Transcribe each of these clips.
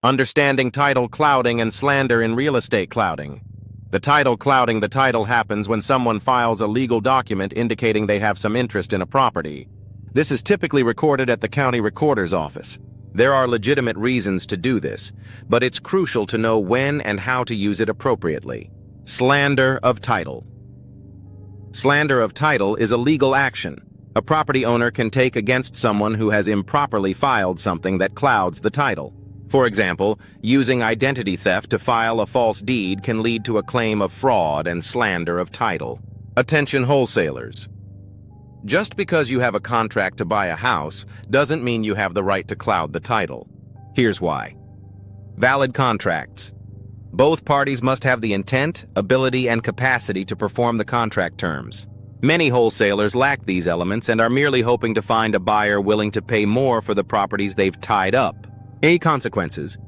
Understanding title clouding and slander in real estate clouding. The title clouding. The title happens when someone files a legal document indicating they have some interest in a property. This is typically recorded at the county recorder's office. There are legitimate reasons to do this, but it's crucial to know when and how to use it appropriately. Slander of title. Slander of title is a legal action a property owner can take against someone who has improperly filed something that clouds the title. For example, using identity theft to file a false deed can lead to a claim of fraud and slander of title. Attention wholesalers. Just because you have a contract to buy a house doesn't mean you have the right to cloud the title. Here's why. Valid contracts. Both parties must have the intent, ability, and capacity to perform the contract terms. Many wholesalers lack these elements and are merely hoping to find a buyer willing to pay more for the properties they've tied up. Consequences.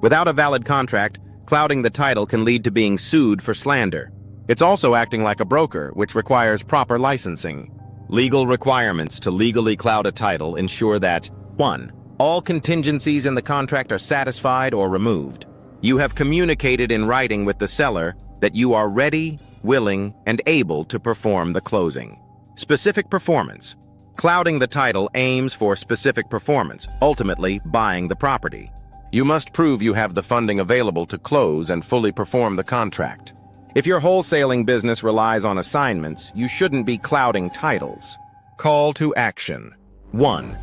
Without a valid contract, clouding the title can lead to being sued for slander. It's also acting like a broker, which requires proper licensing. Legal requirements to legally cloud a title ensure that 1. All contingencies in the contract are satisfied or removed. You have communicated in writing with the seller that you are ready, willing, and able to perform the closing. Specific performance. Clouding the title aims for specific performance, ultimately buying the property. You must prove you have the funding available to close and fully perform the contract. If your wholesaling business relies on assignments, you shouldn't be clouding titles. Call to action. 1.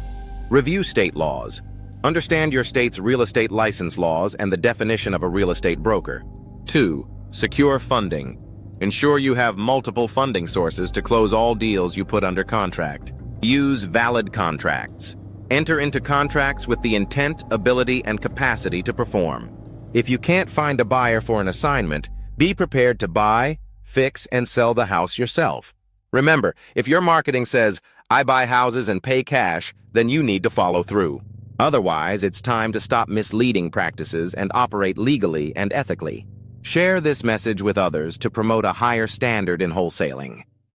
Review state laws. Understand your state's real estate license laws and the definition of a real estate broker. 2. Secure funding. Ensure you have multiple funding sources to close all deals you put under contract. Use valid contracts. Enter into contracts with the intent, ability, and capacity to perform. If you can't find a buyer for an assignment, be prepared to buy, fix, and sell the house yourself. Remember, if your marketing says, "I buy houses and pay cash," then you need to follow through. Otherwise, it's time to stop misleading practices and operate legally and ethically. Share this message with others to promote a higher standard in wholesaling.